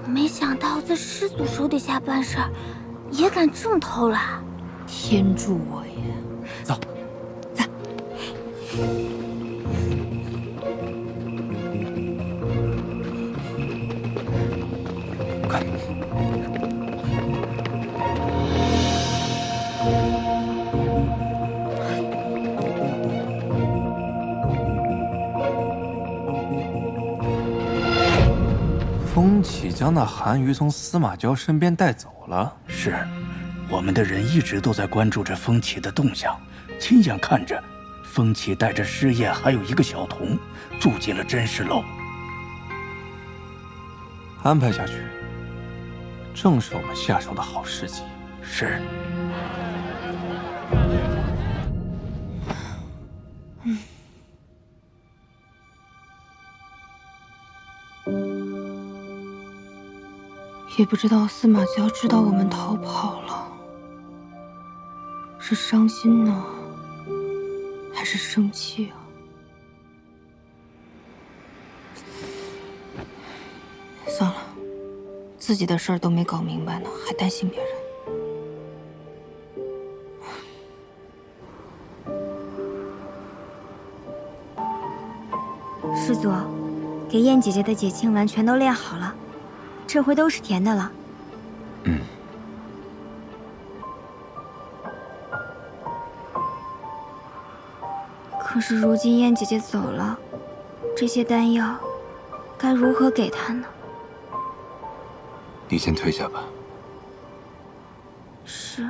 没想到在师祖手底下办事儿，也敢这么偷懒。天助我也！走，走。快！风起将那韩瑜从司马娇身边带走了。是，我们的人一直都在关注着风起的动向，亲眼看着风起带着师爷还有一个小童住进了真实楼。安排下去，正是我们下手的好时机。是。也不知道司马娇知道我们逃跑了，是伤心呢，还是生气啊？算了，自己的事儿都没搞明白呢，还担心别人。师祖，给燕姐姐的解庆丸全都炼好了。这回都是甜的了。可是如今燕姐姐走了，这些丹药该如何给她呢？你先退下吧。是。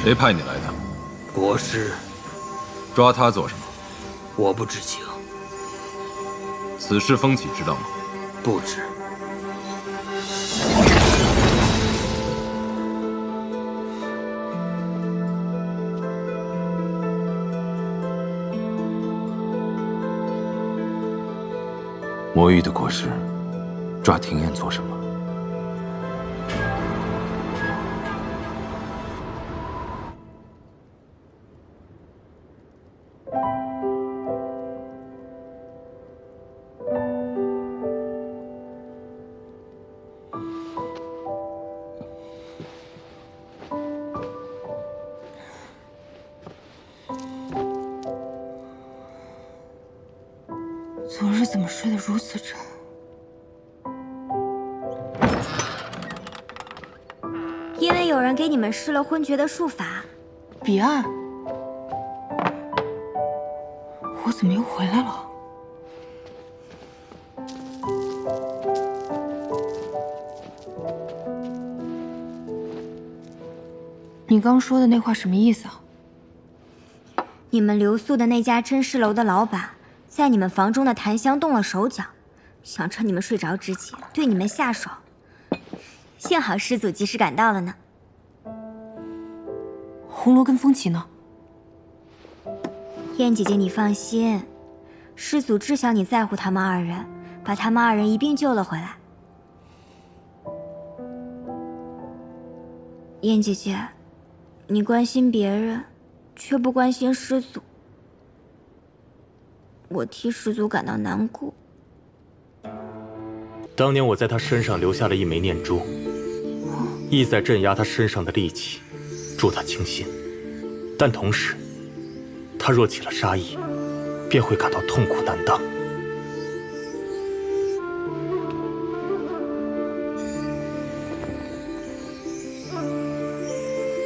谁派你来的？国师。抓他做什么？我不知情。此事风起知道吗？不知。魔域的国师，抓庭燕做什么？昨日怎么睡得如此沉？因为有人给你们施了昏厥的术法。彼岸，我怎么又回来了？你刚说的那话什么意思啊？你们留宿的那家真实楼的老板，在你们房中的檀香动了手脚，想趁你们睡着之际对你们下手。幸好师祖及时赶到了呢。红罗跟风起呢？燕姐姐，你放心，师祖知晓你在乎他们二人，把他们二人一并救了回来。燕姐姐，你关心别人，却不关心师祖，我替师祖感到难过。当年我在他身上留下了一枚念珠，意在镇压他身上的戾气，助他清心。但同时，他若起了杀意，便会感到痛苦难当。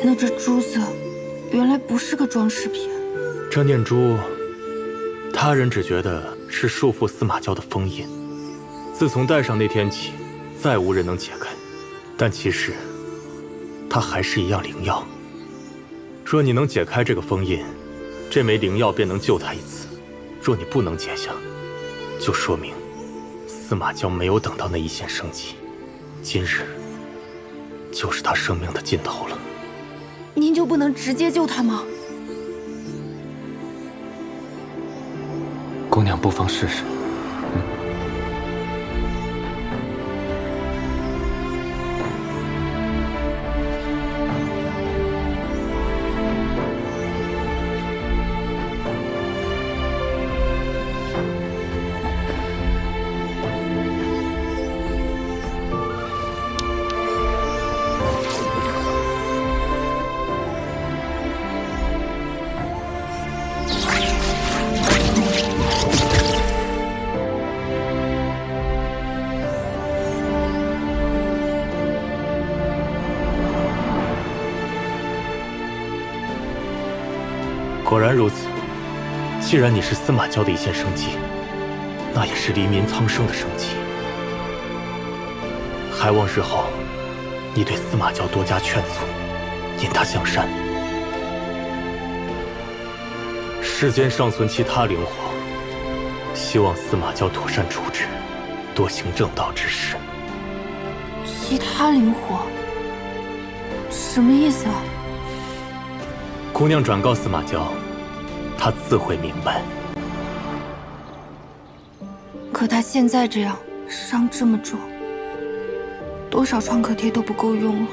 那这珠子原来不是个装饰品。这念珠，他人只觉得是束缚司马娇的封印，自从戴上那天起，再无人能解开。但其实，它还是一样灵药。若你能解开这个封印，这枚灵药便能救他一次；若你不能解下，就说明司马娇没有等到那一线生机，今日就是他生命的尽头了。您就不能直接救他吗？姑娘不妨试试。果然如此，既然你是司马娇的一线生机，那也是黎民苍生的生机。还望日后你对司马娇多加劝阻，引他向善。世间尚存其他灵火，希望司马娇妥善处置，多行正道之事。其他灵火？什么意思啊？姑娘转告司马娇，她自会明白。可他现在这样，伤这么重，多少创可贴都不够用了。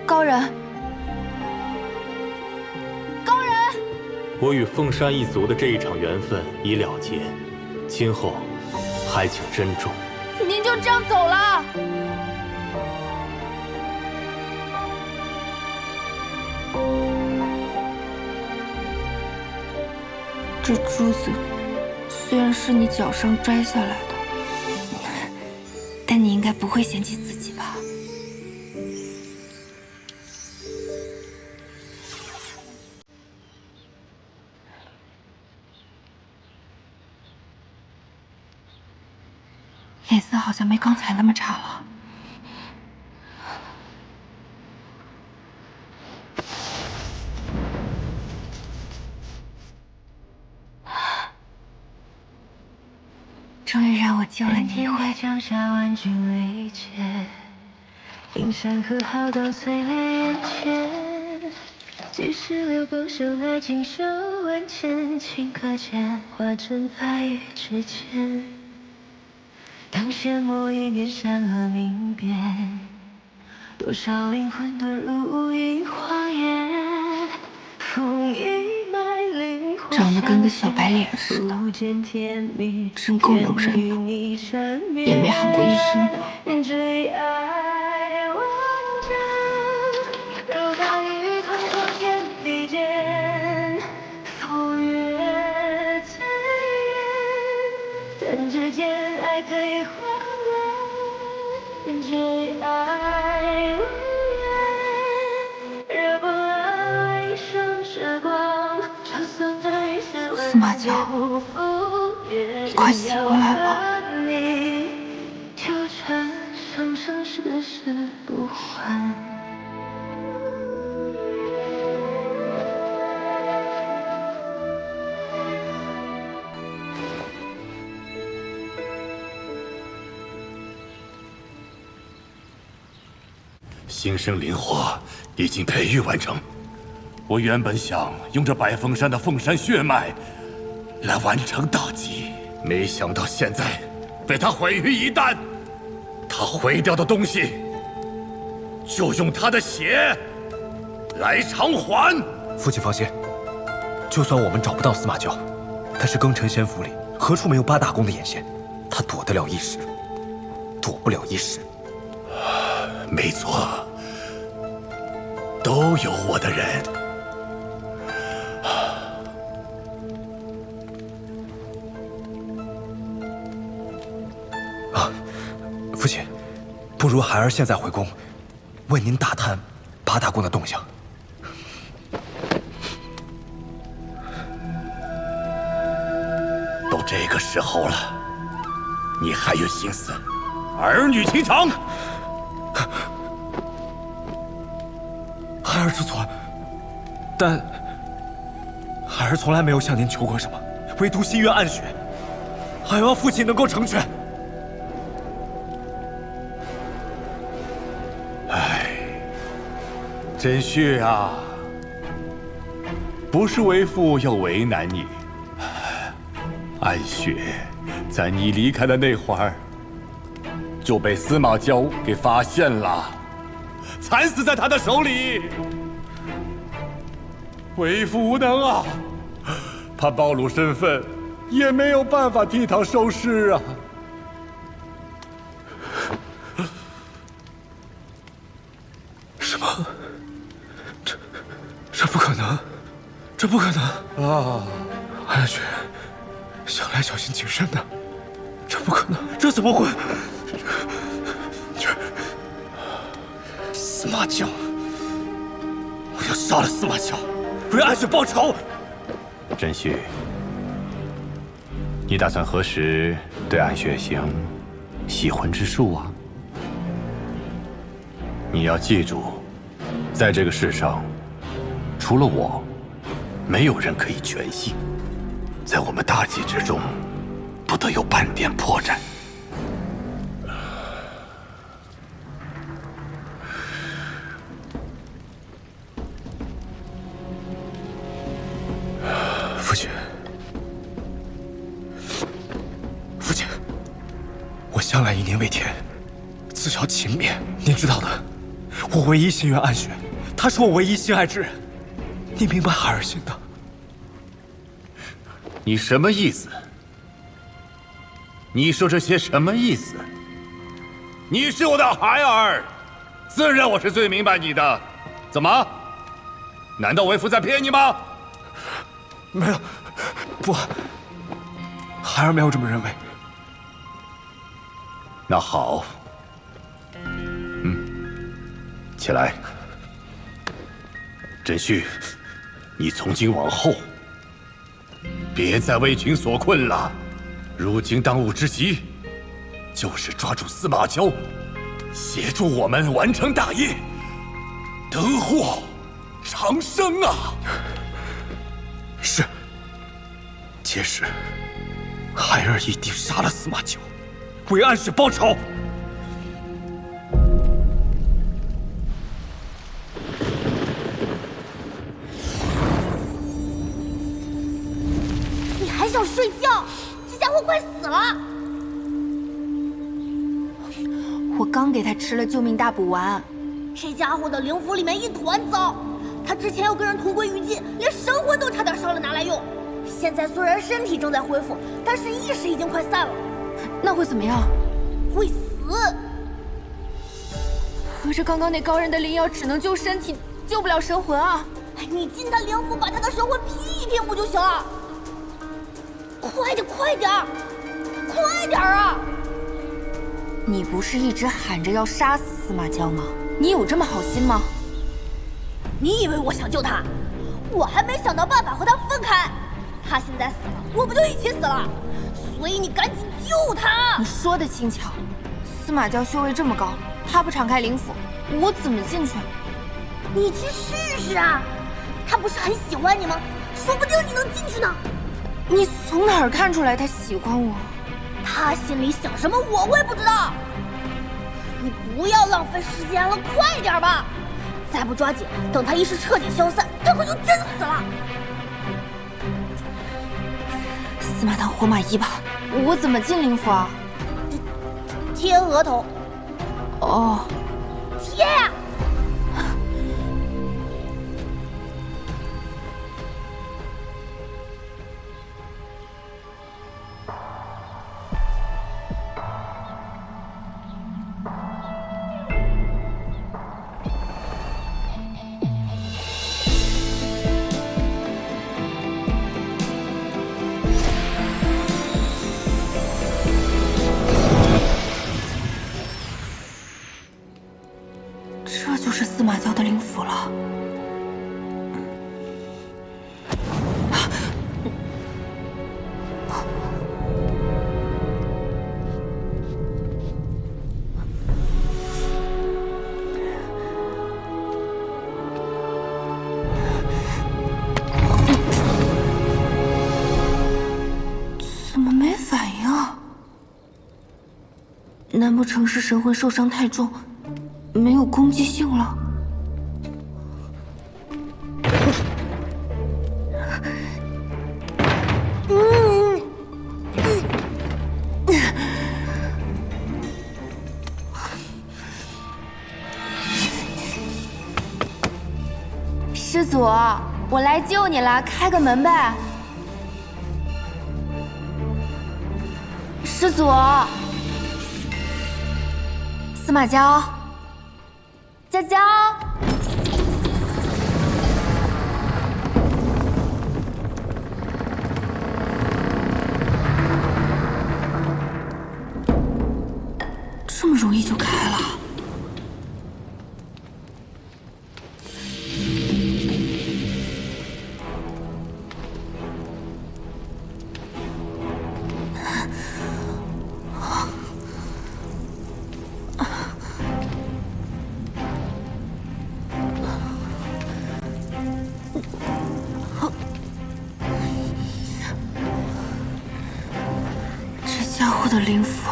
高人，高人！我与凤山一族的这一场缘分已了结，今后还请珍重。您就这样走了？这珠子虽然是你脚上摘下来的，但你应该不会嫌弃自己吧？脸色好像没刚才那么差了。终于让我救了你一回。江夏万军雷劫，阴山河浩荡碎裂眼前。几时流光生来锦绣万千，顷刻间化成白玉之间。当羡慕一念山河明辨，多少灵魂遁入无垠荒野。风一脉灵魂长得跟个小白脸似的，真够诱人的，也没喊过一声。最爱万丈，如大雨滂沱天地间，风月醉人，弹指间爱悲欢乱，最爱无缘，惹不了一生时光，沧桑在千万司马娇，你快醒过来吧！纠缠生生世世不还。新生灵火已经培育完成。我原本想用这百凤山的凤山血脉来完成大计，没想到现在被他毁于一旦。他毁掉的东西，就用他的血来偿还。父亲放心，就算我们找不到司马昭，但是庚辰仙府里何处没有八大宫的眼线？他躲得了一时，躲不了一时。没错，都有我的人。父亲，不如孩儿现在回宫，为您打探八大宫的动向。都这个时候了，你还有心思儿女情长？孩儿知错，但孩儿从来没有向您求过什么，唯独心愿暗许，还望父亲能够成全。甄婿啊，不是为父要为难你，暗雪在你离开的那会儿就被司马昭给发现了，惨死在他的手里。为父无能啊，他暴露身份，也没有办法替他收尸啊。什么？这不可能，这不可能啊！暗雪向来小心谨慎的，这不可能，这怎么会？司马昭，我要杀了司马昭，为暗雪报仇。甄婿，你打算何时对暗雪行洗魂之术啊？你要记住，在这个世上，除了我，没有人可以全信。在我们大计之中，不得有半点破绽。父亲，父亲，我向来以您为天，自小勤勉，您知道的。我唯一心愿暗雪，他是我唯一心爱之人，你明白孩儿心的。你什么意思？你说这些什么意思？你是我的孩儿，自然我是最明白你的。怎么？难道为父在骗你吗？没有，不，孩儿没有这么认为。那好，起来。甄婿，你从今往后别再为情所困了。如今当务之急就是抓住司马昭，协助我们完成大业，得获长生啊！是，届时孩儿一定杀了司马昭，为暗雪报仇。你还想睡觉？这家伙快死了！我刚给他吃了救命大补丸。这家伙的灵符里面一团糟，他之前要跟人同归于尽，连神魂都差点烧了拿来用。现在虽然身体正在恢复，但是意识已经快散了。那会怎么样？会死。合着刚刚那高人的灵药只能救身体，救不了神魂啊！你进他灵符，把他的神魂拼一拼不就行了？快点，快点，快点啊！你不是一直喊着要杀死司马昭吗？你有这么好心吗？你以为我想救他？我还没想到办法和他分开。他现在死了，我们就一起死了。所以你赶紧救他！你说的轻巧，司马昭修为这么高，他不敞开灵府，我怎么进去？你去试试啊！他不是很喜欢你吗？说不定你能进去呢。你从哪儿看出来他喜欢我？他心里想什么我会不知道。你不要浪费时间了，快点吧！再不抓紧，等他意识彻底消散，他可就真死了。司马堂活马医吧，我怎么进灵府啊？贴额头。哦，贴呀！难不成是神魂受伤太重，没有攻击性了？师祖，我来救你了，开个门呗。师祖，司马娇，娇娇，这么容易就开了？的灵符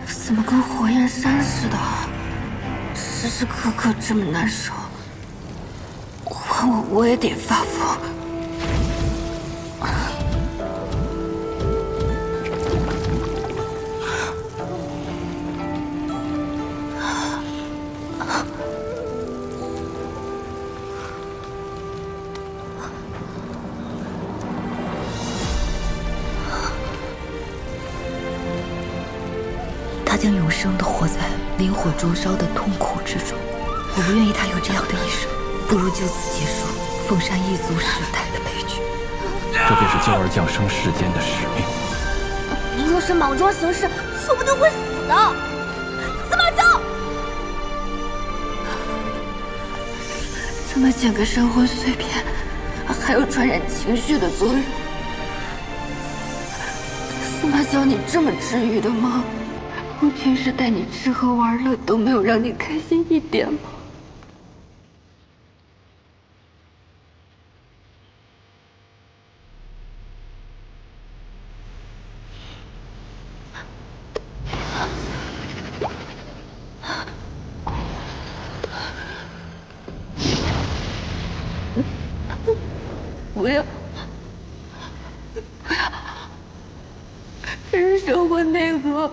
怎么跟火焰山似的，时时刻刻这么难受，换我也得发疯。他将永生地活在灵火灼烧的痛苦之中，我不愿意他有这样的一生，不如就此结束凤山一族世代的悲剧。这便是娇儿降生世间的使命。你若是莽撞行事，说不定会死的。司马娇，这么简个神魂碎片，还有传染情绪的作用。司马娇，你这么治愈的吗？我平时带你吃喝玩乐都没有让你开心一点吗？不要，不要，这是神魂内核。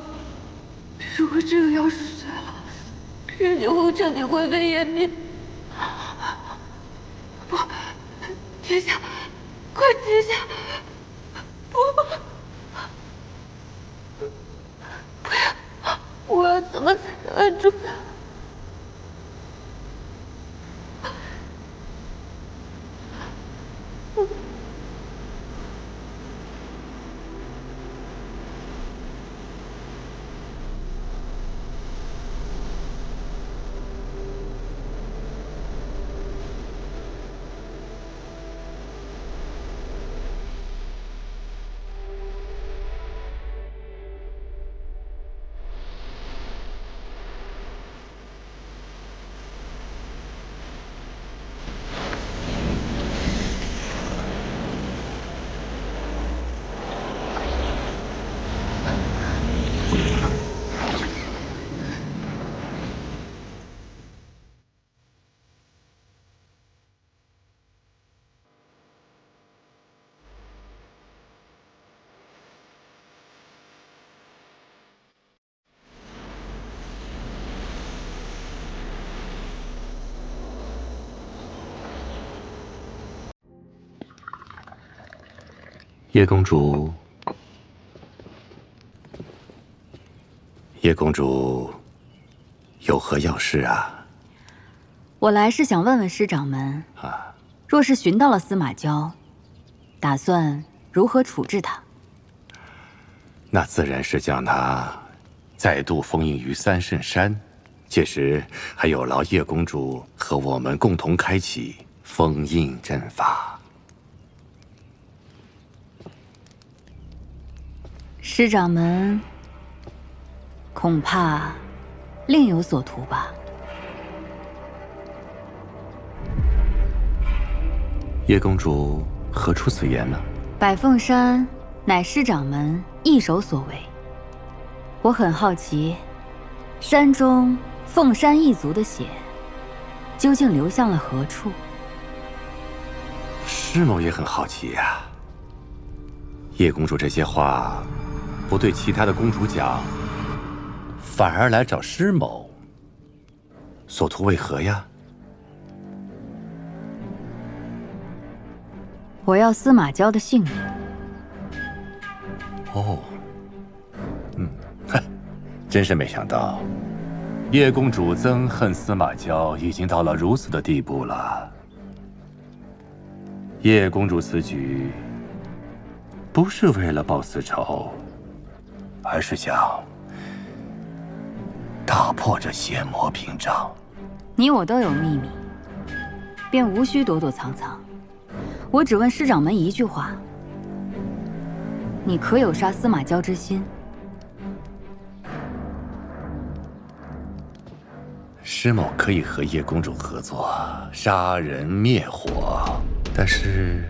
如果这个要是碎了，人就会彻底灰飞烟灭。不，停下，快停下！不，不要！我要怎么才能按住他？叶公主，叶公主，有何要事啊？我来是想问问师掌门，若是寻到了司马娇，打算如何处置他？那自然是将他再度封印于三圣山，届时还有劳叶公主和我们共同开启封印阵法。师掌门恐怕另有所图吧？叶公主何出此言呢？百凤山乃师掌门一手所为，我很好奇，山中凤山一族的血究竟流向了何处？师某也很好奇呀。叶公主这些话，不对其他的公主讲，反而来找师某，所图为何呀？我要司马娇的性命。哦，真是没想到，叶公主憎恨司马娇已经到了如此的地步了。叶公主此举，不是为了报私仇，而是想打破这邪魔屏障。你我都有秘密，便无需躲躲藏藏。我只问师掌门一句话：你可有杀司马娇之心？师某可以和叶公主合作，杀人灭火，但是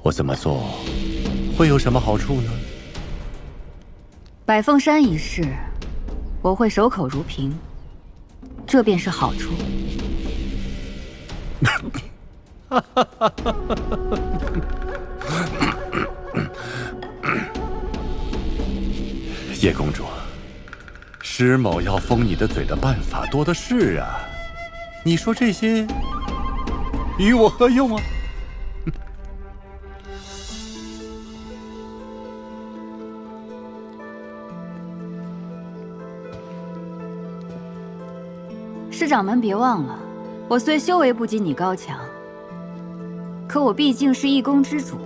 我这么做会有什么好处呢？百凤山一事，我会守口如瓶，这便是好处。叶公主，师某要封你的嘴的办法多的是啊，你说这些与我何用啊？师掌门别忘了，我虽修为不及你高强，可我毕竟是一宫之主，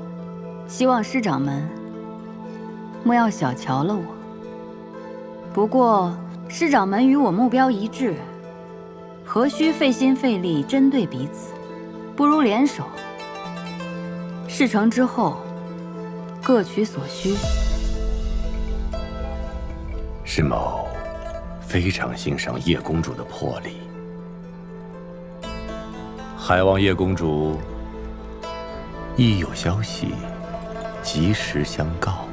希望师掌门莫要小瞧了我。不过师掌门与我目标一致，何须费心费力针对彼此？不如联手，事成之后各取所需。师某非常欣赏叶公主的魄力，还望叶公主一有消息及时相告。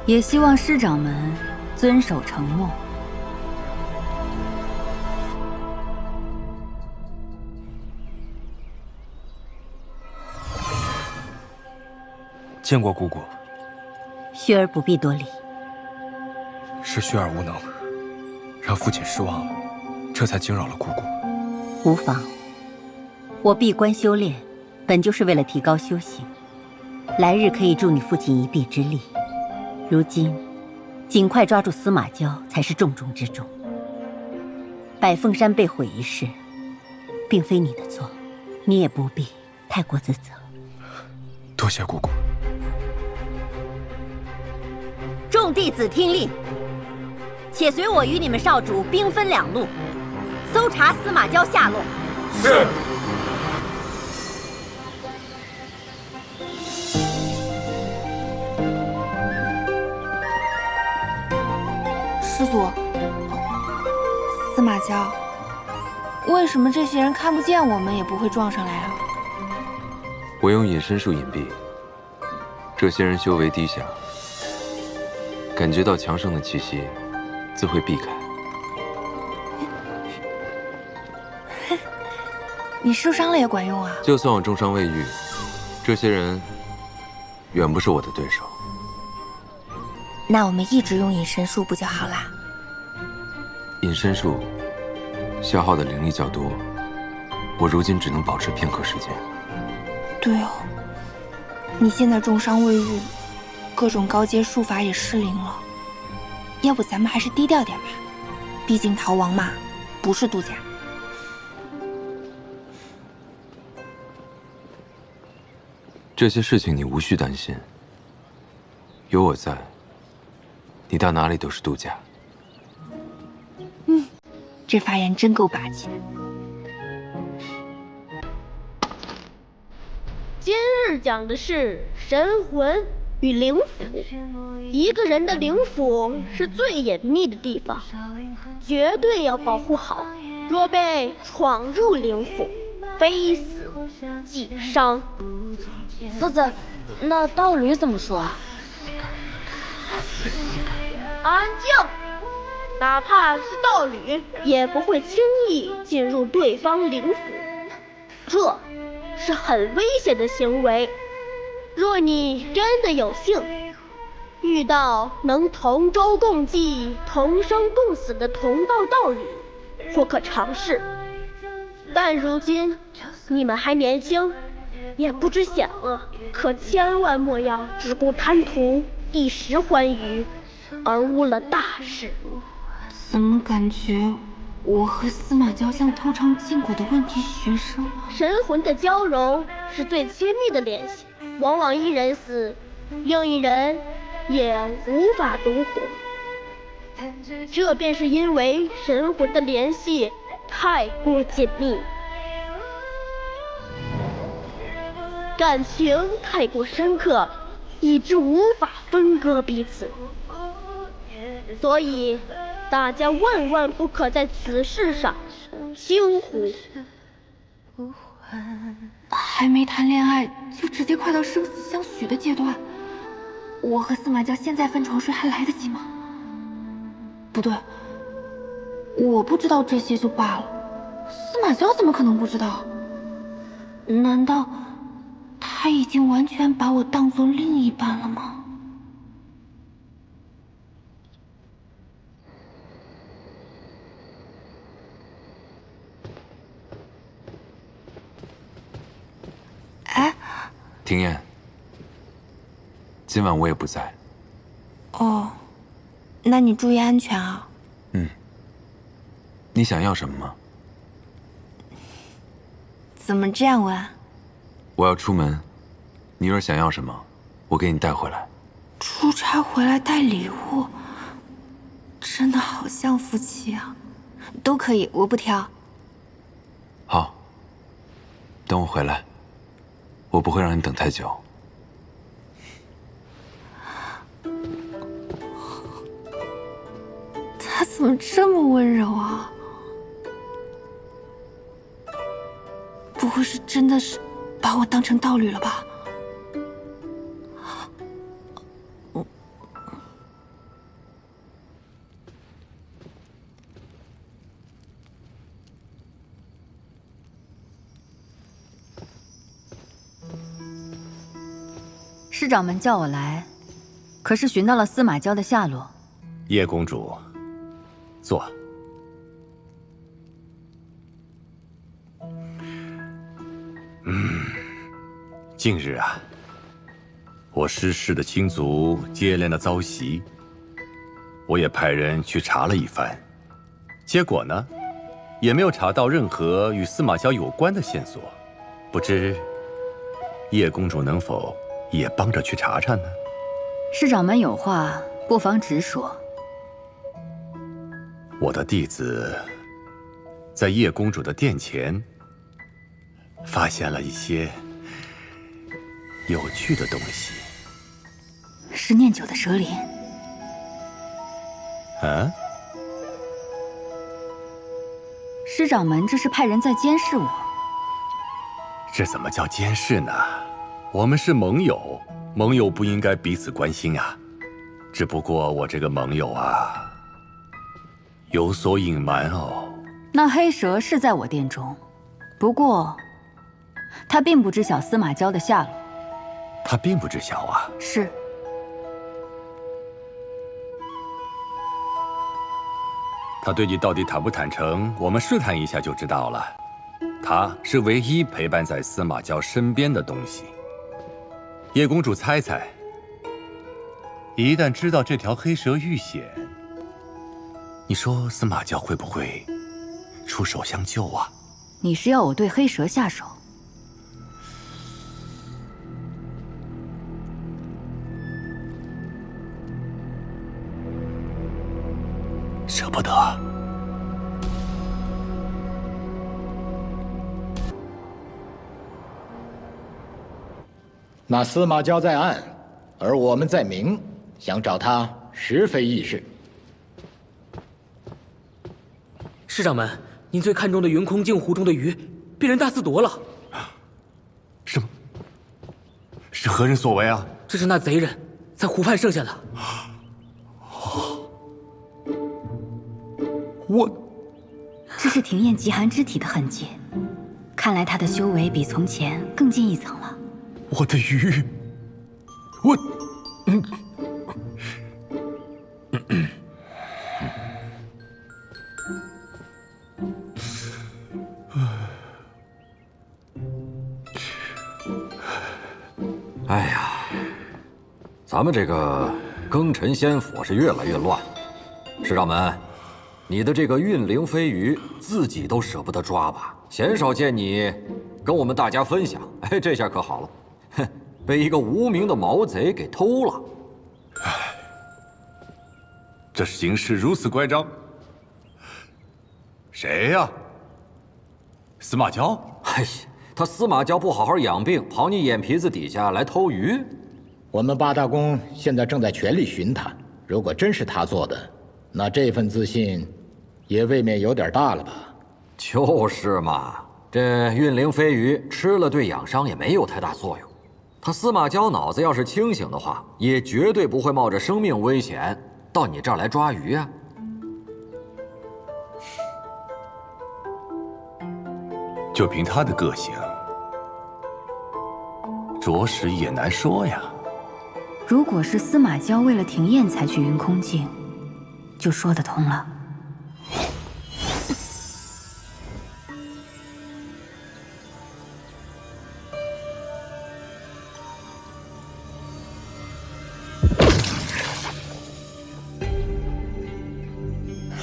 也希望师掌门遵守承诺。见过姑姑。薰儿不必多礼。是薰儿无能，让父亲失望了，这才惊扰了姑姑。无妨，我闭关修炼，本就是为了提高修行，来日可以助你父亲一臂之力。如今，尽快抓住司马娇才是重中之重。百凤山被毁一事，并非你的错，你也不必太过自责。多谢姑姑。众弟子听令，且随我与你们少主兵分两路，搜查司马娇下落。是。师祖，司马娇，为什么这些人看不见我们也不会撞上来啊？我用隐身术隐蔽，这些人修为低下，感觉到强盛的气息，自会避开。你受伤了也管用啊！就算我重伤未愈，这些人远不是我的对手。那我们一直用隐身术不就好啦？隐身术消耗的灵力较多，我如今只能保持片刻时间。对哦，你现在重伤未愈，各种高阶术法也失灵了。要不咱们还是低调点吧，毕竟逃亡嘛，不是度假。这些事情你无需担心，有我在，你到哪里都是度假。这发言真够霸气的。今日讲的是神魂与灵府。一个人的灵府是最隐秘的地方，绝对要保护好。若被闯入灵府，非死即伤。夫子，那道理怎么说啊？安静！哪怕是道侣，也不会轻易进入对方灵府，这是很危险的行为。若你真的有幸遇到能同舟共济、同生共死的同道道侣，或可尝试。但如今你们还年轻，也不知险恶，可千万莫要只顾贪图一时欢愉，而误了大事。怎么感觉我和司马娇像偷尝禁果的问题学生？神魂的交融是最亲密的联系，往往一人死，另一人也无法独活。这便是因为神魂的联系太过紧密，感情太过深刻，以致无法分割彼此。所以大家万万不可在此事上轻忽。还没谈恋爱就直接快到生死相许的阶段，我和司马娇现在分床睡还来得及吗？不对，我不知道这些就罢了，司马娇怎么可能不知道？难道他已经完全把我当作另一半了吗？哎，庭燕，今晚我也不在。哦，那你注意安全啊。你想要什么吗？怎么这样问？我要出门，你要是想要什么，我给你带回来。出差回来带礼物，真的好像夫妻啊。都可以，我不挑。好，等我回来，我不会让你等太久。他怎么这么温柔啊？不会是真的是把我当成道侣了吧？师长们叫我来，可是寻到了司马娇的下落。叶公主，坐。近日啊，我师氏的亲族接连的遭袭，我也派人去查了一番，结果呢，也没有查到任何与司马娇有关的线索。不知叶公主能否也帮着去查查呢？师长们有话不妨直说。我的弟子在叶公主的殿前发现了一些有趣的东西。10年久的蛇鳞。啊？师长们这是派人在监视我。这怎么叫监视呢？我们是盟友，盟友不应该彼此关心啊。只不过我这个盟友啊，有所隐瞒哦。那黑蛇是在我殿中，不过他并不知晓司马娇的下落。他并不知晓啊？是。他对你到底坦不坦诚，我们试探一下就知道了。他是唯一陪伴在司马娇身边的东西。叶公主猜猜，一旦知道这条黑蛇遇险，你说司马娇会不会出手相救啊？你是要我对黑蛇下手？舍不得。那司马娇在暗，而我们在明，想找他实非易事。师长们，您最看重的云空镜湖中的鱼被人大肆夺了。什么？是何人所为啊？这是那贼人在湖畔剩下的。这是庭燕极寒之体的痕迹，看来他的修为比从前更进一层了。我的鱼，哎呀，咱们这个庚辰仙府是越来越乱。师掌门，你的这个运灵飞鱼自己都舍不得抓吧？鲜少见你跟我们大家分享。哎，这下可好了，哼，被一个无名的毛贼给偷了。唉，这形势如此乖张，谁呀？司马娇？哎呀，他司马娇不好好养病，跑你眼皮子底下来偷鱼。我们八大宫现在正在全力寻他，如果真是他做的，那这份自信也未免有点大了吧？就是嘛，这运灵飞鱼吃了对养伤也没有太大作用。他司马娇脑子要是清醒的话，也绝对不会冒着生命危险到你这儿来抓鱼啊。就凭他的个性，着实也难说呀。如果是司马娇为了庭燕才去云空境，就说得通了。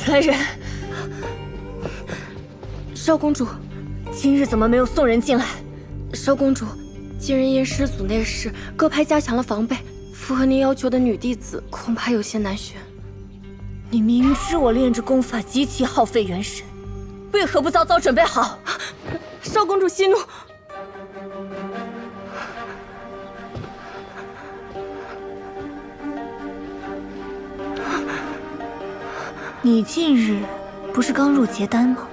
来人！少公主，今日怎么没有送人进来？少公主，今日因师祖内事，各派加强了防备，符合您要求的女弟子恐怕有些难选。你明知我炼制功法极其耗费元神，为何不早早准备好？少公主息怒。你近日不是刚入结丹吗？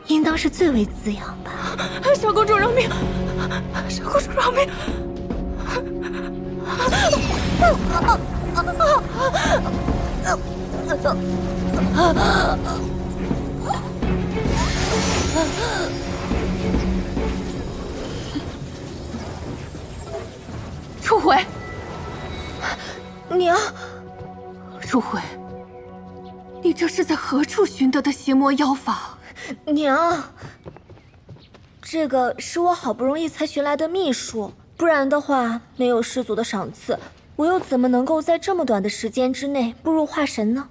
应当是最为滋养吧。少公主饶命！少公主饶命！初回，娘，初回，你这是在何处寻得的邪魔妖法？娘，这个是我好不容易才寻来的秘术，不然的话，没有师祖的赏赐，我又怎么能够在这么短的时间之内步入化神呢？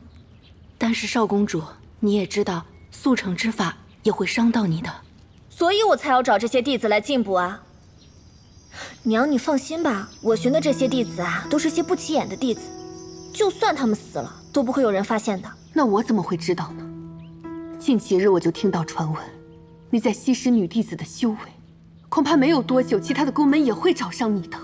但是少公主，你也知道，速成之法也会伤到你的，所以我才要找这些弟子来进补啊。娘，你放心吧，我寻的这些弟子啊，都是些不起眼的弟子，就算他们死了，都不会有人发现的。那我怎么会知道呢？近几日我就听到传闻，你在吸食女弟子的修为，恐怕没有多久，其他的宫门也会找上你的。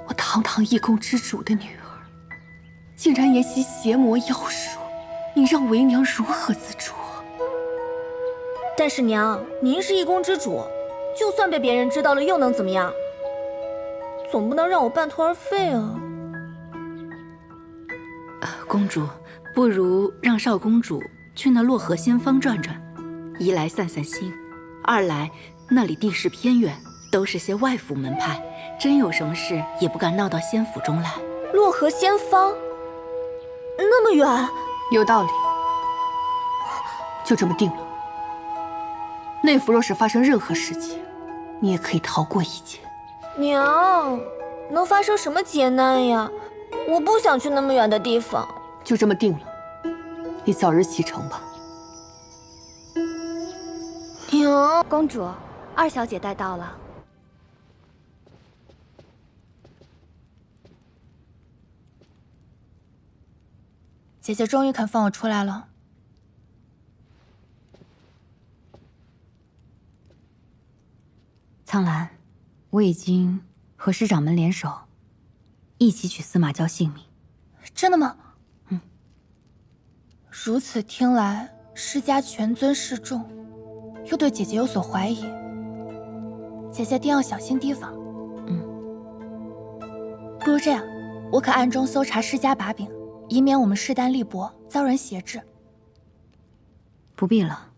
我堂堂一宫之主的女儿，竟然研习邪魔妖术，你让为娘如何自处？但是娘，您是一宫之主，就算被别人知道了，又能怎么样？总不能让我半途而废啊！公主，不如让少公主去那洛河仙坊转转，一来散散心，二来那里地势偏远，都是些外府门派，真有什么事也不敢闹到仙府中来。洛河仙坊那么远，有道理，就这么定了。内府若是发生任何事情，你也可以逃过一劫。娘，能发生什么劫难呀？我不想去那么远的地方。就这么定了，你早日启程吧。娘，公主，二小姐带到了。姐姐终于肯放我出来了。苍兰，我已经和师掌门联手，一起取司马娇性命。真的吗？嗯。如此听来，师家权尊势重，又对姐姐有所怀疑。姐姐定要小心提防。不如这样，我可暗中搜查施家把柄，以免我们势单力薄，遭人挟制。不必了，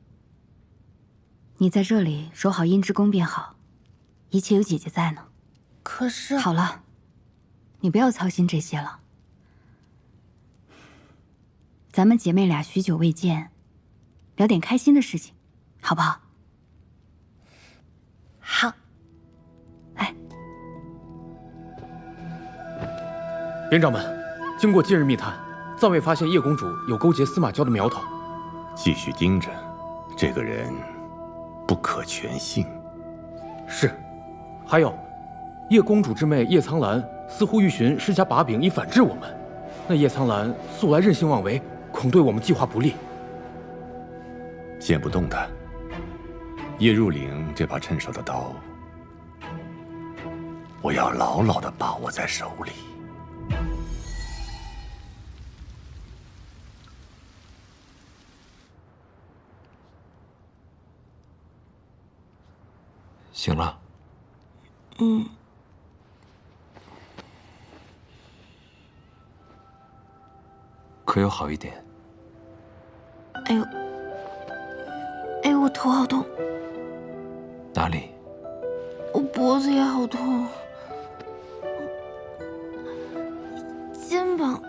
你在这里守好阴之宫便好，一切有姐姐在呢。可是……好了，你不要操心这些了。咱们姐妹俩许久未见，聊点开心的事情，好不好？好。连长们，经过近日密探，暂未发现叶公主有勾结司马娇的苗头。继续盯着，这个人不可全信。是，还有，叶公主之妹叶苍兰似乎欲寻施家把柄以反制我们。那叶苍兰素来任性妄为，恐对我们计划不利。见不动他。叶入岭这把趁手的刀，我要牢牢地把握在手里。醒了。可有好一点？哎呦，我头好痛。哪里？我脖子也好痛，肩膀。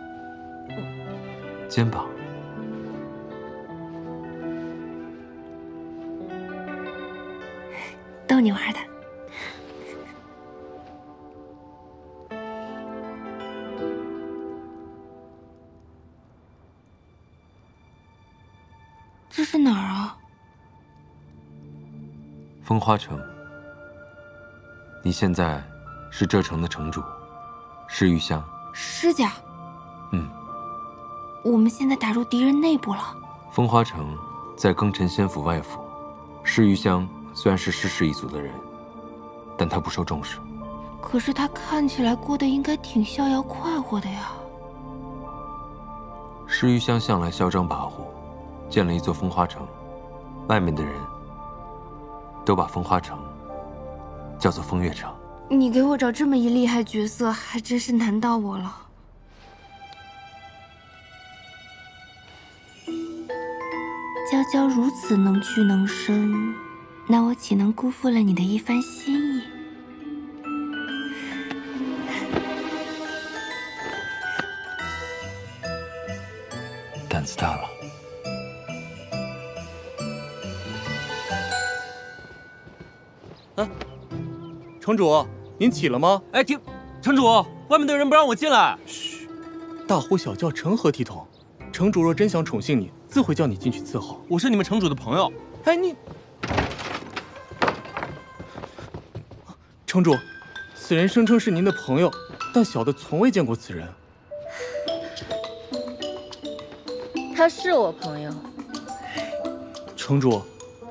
肩膀。逗你玩的。这是哪儿啊？风花城。你现在是这城的城主，施玉香。施家。嗯。我们现在打入敌人内部了。风花城在庚辰仙府外府，施玉香虽然是施氏一族的人，但她不受重视。可是她看起来过得应该挺逍遥快活的呀。施玉香向来嚣张跋扈，建了一座风花城，外面的人都把风花城叫做风月城。你给我找这么一厉害角色，还真是难到我了。娇娇如此能屈能伸，那我岂能辜负了你的一番心意？胆子大了。城主，您起了吗？哎，城主，外面的人不让我进来。嘘，大呼小叫成何体统？城主若真想宠幸你，自会叫你进去伺候。我是你们城主的朋友。哎，你，城主，此人声称是您的朋友，但小的从未见过此人。他是我朋友。城主，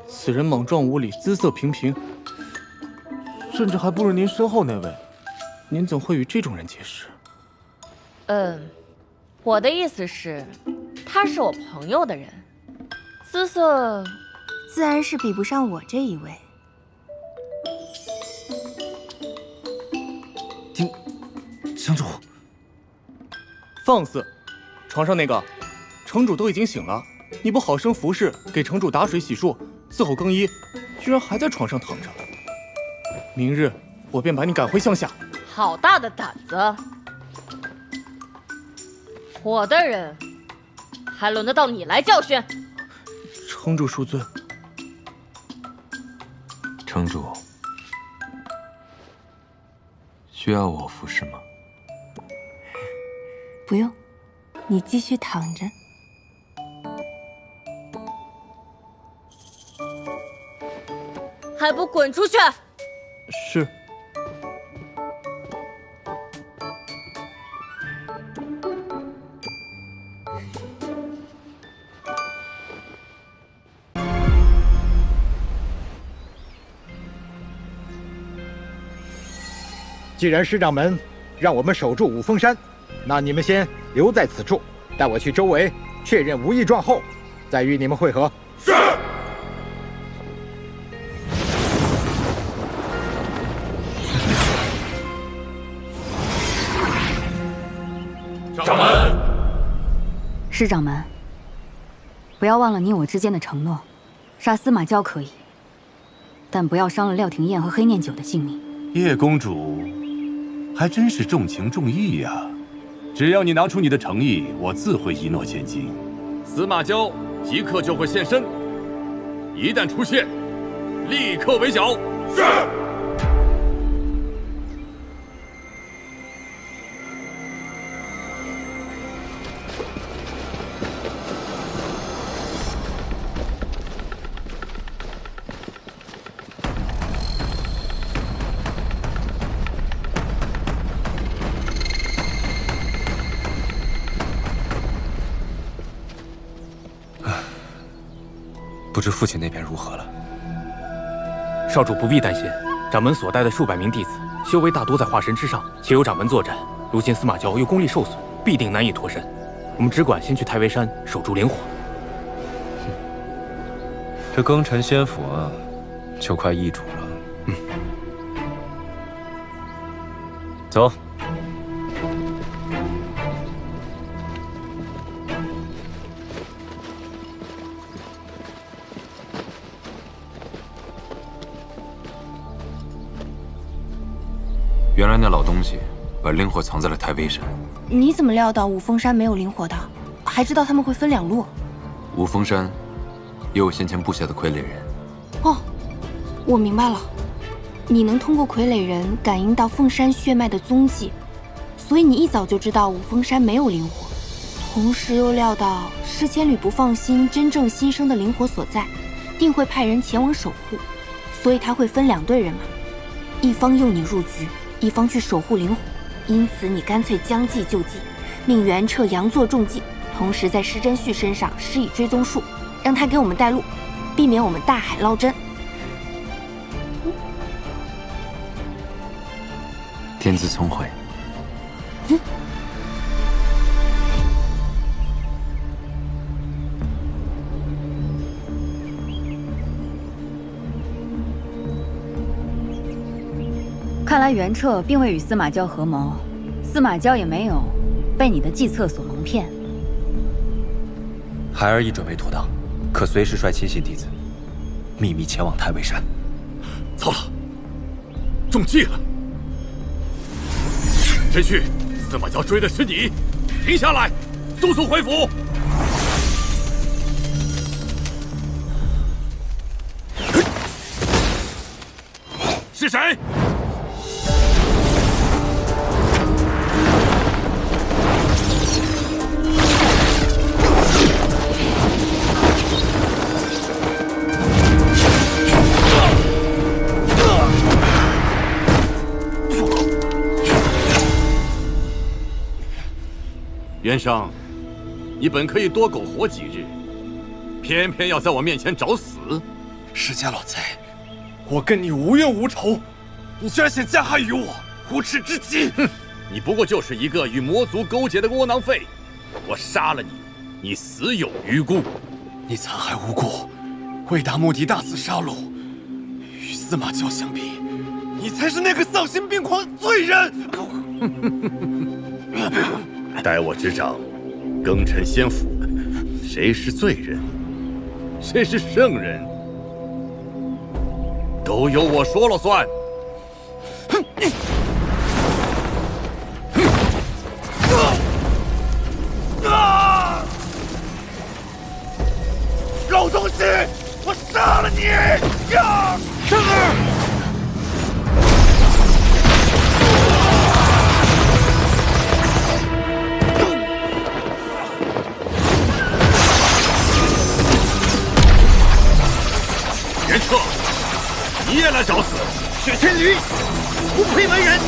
此人莽撞无礼，姿色平平，甚至还不如您身后那位。您怎会与这种人结识？我的意思是，他是我朋友的人，姿色自然是比不上我这一位。城主，放肆！床上那个，城主都已经醒了，你不好生服侍，给城主打水洗漱，伺候更衣，居然还在床上躺着。明日我便把你赶回乡下。好大的胆子！我的人，还轮得到你来教训？城主恕罪。城主，需要我服侍吗？不用，你继续躺着。还不滚出去！是。既然师掌门让我们守住五峰山，那你们先留在此处，带我去周围确认无异状后，再与你们会合。是。师掌门，不要忘了你我之间的承诺，杀司马娇可以，但不要伤了廖廷燕和黑念九的性命。叶公主还真是重情重义呀！只要你拿出你的诚意，我自会一诺千金。司马娇即刻就会现身，一旦出现，立刻围剿。是。不知父亲那边如何了？少主不必担心，掌门所带的数百名弟子，修为大多在化神之上，且有掌门坐镇。如今司马娇又功力受损，必定难以脱身。我们只管先去太微山守住灵火。这庚辰仙府啊，就快易主了。走。原来那老东西把灵火藏在了太微山。你怎么料到五峰山没有灵火的？还知道他们会分两路？五峰山也有先前布下的傀儡人。哦，我明白了，你能通过傀儡人感应到凤山血脉的踪迹，所以你一早就知道五峰山没有灵火，同时又料到施千旅不放心真正新生的灵火所在，定会派人前往守护，所以他会分两队人马，一方诱你入局，一方去守护灵火。因此你干脆将计就计，命袁彻佯作中计，同时在施真旭身上施以追踪术，让他给我们带路，避免我们大海捞针。天资聪慧。看来袁彻并未与司马娇合谋，司马娇也没有被你的计策所蒙骗。孩儿已准备妥当，可随时率亲信弟子秘密前往太微山。糟了，中计了！真旭，司马娇追的是你，停下来，速速回府！是谁？袁尚，你本可以多苟活几日，偏偏要在我面前找死。释迦老贼，我跟你无冤无仇，你居然想加害于我，无耻之极！哼，你不过就是一个与魔族勾结的窝囊废，我杀了你，你死有余辜。你残害无辜，为达目的大肆杀戮，与司马娇相比，你才是那个丧心病狂罪人！待我执掌庚辰仙府，谁是罪人，谁是圣人，都由我说了算。老东西，我杀了你！呀！圣儿。袁彻，你也来找死？雪天驴，不配为人！